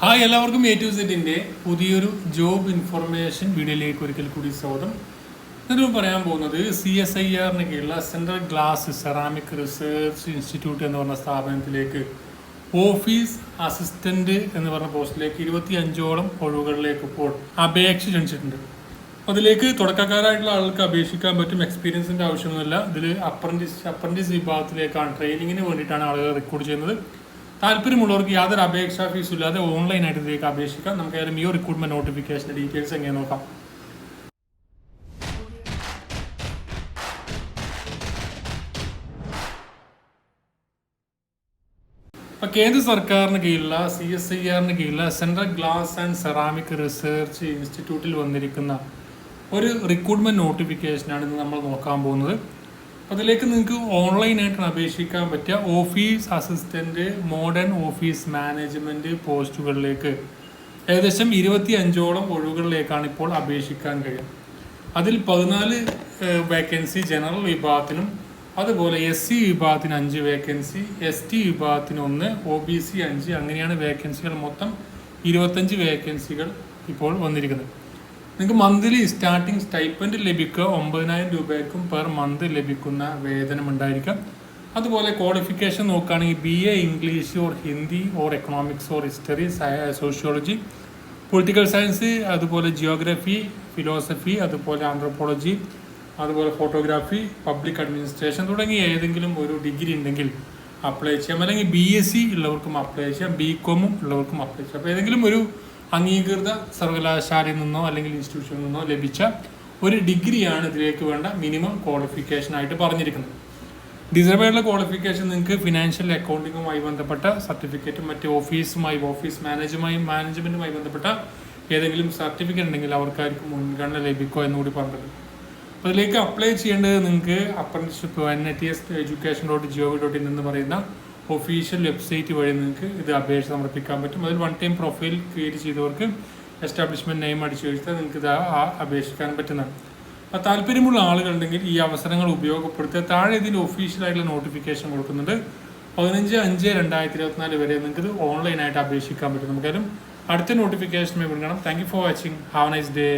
Hi എല്ലാവർക്കും A to സെറ്റിൻ്റെ പുതിയൊരു ജോബ് ഇൻഫർമേഷൻ വീഡിയോയിലേക്ക് ഒരിക്കൽ കൂടി സ്വാഗതം. ഇതിൽ പറയാൻ പോകുന്നത് CSIR കീഴിലുള്ള central glass ceramic research institute എന്ന് പറഞ്ഞ സ്ഥാപനത്തിലേക്ക് ഓഫീസ് അസിസ്റ്റന്റ് എന്ന് പറഞ്ഞ പോസ്റ്റിലേക്ക് 25ഓളം ഒഴിവുകളിലേക്ക് ഇപ്പോൾ അപേക്ഷ ക്ഷണിച്ചിട്ടുണ്ട്. അതിലേക്ക് തുടക്കക്കാരായിട്ടുള്ള ആൾക്ക് അപേക്ഷിക്കാൻ പറ്റും. എക്സ്പീരിയൻസിൻ്റെ ആവശ്യമൊന്നുമില്ല. ഇതിൽ അപ്രന്റീസ് വിഭാഗത്തിലേക്കാണ്, ട്രെയിനിങ്ങിന് വേണ്ടിയിട്ടാണ് ആളുകൾ റിക്രൂട്ട് ചെയ്യുന്നത്. താല്പര്യമുള്ളവർക്ക് യാതൊരു അപേക്ഷാ ഫീസും ഇല്ലാതെ ഓൺലൈനായിട്ട് ഇതിലേക്ക് അപേക്ഷിക്കാം. നമുക്ക് ഏതായാലും ഈ റിക്രൂട്ട്മെന്റ് നോട്ടിഫിക്കേഷൻ്റെ ഡീറ്റെയിൽസ് എങ്ങനെ നോക്കാം. ഇപ്പം കേന്ദ്ര സർക്കാരിന് കീഴിലുള്ള CSIR കീഴിലുള്ള central glass and ceramic research ഇൻസ്റ്റിറ്റ്യൂട്ടിൽ വന്നിരിക്കുന്ന ഒരു റിക്രൂട്ട്മെന്റ് നോട്ടിഫിക്കേഷനാണ് ഇന്ന് നമ്മൾ നോക്കാൻ പോകുന്നത്. അതിലേക്ക് നിങ്ങൾക്ക് ഓൺലൈനായിട്ടാണ് അപേക്ഷിക്കാൻ പറ്റുക. Office assistant, modern office management പോസ്റ്റുകളിലേക്ക് ഏകദേശം 25ഓളം ഒഴിവുകളിലേക്കാണ് ഇപ്പോൾ അപേക്ഷിക്കാൻ കഴിയുക. അതിൽ 14 വേക്കൻസി ജനറൽ വിഭാഗത്തിനും, അതുപോലെ SC വിഭാഗത്തിന് 5 വേക്കൻസി, ST വിഭാഗത്തിന് 1, OBC 5, അങ്ങനെയാണ് വേക്കൻസികൾ. മൊത്തം 25 വേക്കൻസികൾ ഇപ്പോൾ വന്നിരിക്കുന്നത്. നിങ്ങൾക്ക് മന്ത്ലി സ്റ്റാർട്ടിംഗ് സ്റ്റൈപ്പൻഡ് ലഭിക്കുക 9,000 രൂപയ്ക്കും പെർ മന്ത് ലഭിക്കുന്ന വേതനം ഉണ്ടായിരിക്കാം. അതുപോലെ ക്വാളിഫിക്കേഷൻ നോക്കുകയാണെങ്കിൽ BA English or Hindi or economics or history, sociology, political science, അതുപോലെ ജിയോഗ്രഫി, ഫിലോസഫി, അതുപോലെ ആന്ത്രോപോളജി, അതുപോലെ ഫോട്ടോഗ്രാഫി, പബ്ലിക് അഡ്മിനിസ്ട്രേഷൻ തുടങ്ങിയ ഏതെങ്കിലും ഒരു ഡിഗ്രി ഉണ്ടെങ്കിൽ അപ്ലൈ ചെയ്യാം. അല്ലെങ്കിൽ BSc ഉള്ളവർക്കും അപ്ലൈ ചെയ്യാം, BCom ഉള്ളവർക്കും അപ്ലൈ ചെയ്യാം. അപ്പോൾ ഏതെങ്കിലും ഒരു അംഗീകൃത സർവകലാശാലയിൽ നിന്നോ അല്ലെങ്കിൽ ഇൻസ്റ്റിറ്റ്യൂഷനിൽ നിന്നോ ലഭിച്ച ഒരു ഡിഗ്രിയാണ് ഇതിലേക്ക് വേണ്ട മിനിമം ക്വാളിഫിക്കേഷൻ ആയിട്ട് പറഞ്ഞിരിക്കുന്നത്. ഡിസേബിളുടെ ക്വാളിഫിക്കേഷൻ നിങ്ങൾക്ക് ഫിനാൻഷ്യൽ അക്കൗണ്ടിങ്ങുമായി ബന്ധപ്പെട്ട സർട്ടിഫിക്കറ്റും മറ്റ് ഓഫീസ് മാനേജ്മെന്റുമായി ബന്ധപ്പെട്ട ഏതെങ്കിലും സർട്ടിഫിക്കറ്റ് ഉണ്ടെങ്കിൽ അവർക്കായിരിക്കും മുൻഗണന ലഭിക്കുക എന്നുകൂടി പറഞ്ഞത്. അപ്പോൾ ഇതിലേക്ക് അപ്ലൈ ചെയ്യേണ്ടത് നിങ്ങൾക്ക് അപ്രന്റീസ്ഷിപ്പ് NITS.education.gov.in എന്ന് പറയുന്ന ഒഫീഷ്യൽ വെബ്സൈറ്റ് വഴി നിങ്ങൾക്ക് ഇത് അപേക്ഷ സമർപ്പിക്കാൻ പറ്റും. അതിൽ 1 ടൈം പ്രൊഫൈൽ ക്രിയേറ്റ് ചെയ്തവർക്ക് എസ്റ്റാബ്ലിഷ്മെന്റ് നെയിം അടിച്ചു ചോദിച്ചാൽ നിങ്ങൾക്ക് ഇത് അപേക്ഷിക്കാൻ പറ്റുന്നതാണ്. അപ്പോൾ താല്പര്യമുള്ള ആളുകളുണ്ടെങ്കിൽ ഈ അവസരങ്ങൾ ഉപയോഗപ്പെടുത്തുക. താഴെ ഇതിൽ ഒഫീഷ്യലായിട്ടുള്ള നോട്ടിഫിക്കേഷൻ കൊടുക്കുന്നുണ്ട്. 15/5/2024 വരെ നിങ്ങൾക്ക് ഇത് ഓൺലൈനായിട്ട് അപേക്ഷിക്കാൻ പറ്റും. നമുക്കാരും അടുത്ത നോട്ടിഫിക്കേഷനുമായി വിളിക്കണം. Thank you for watching. Have A nice day.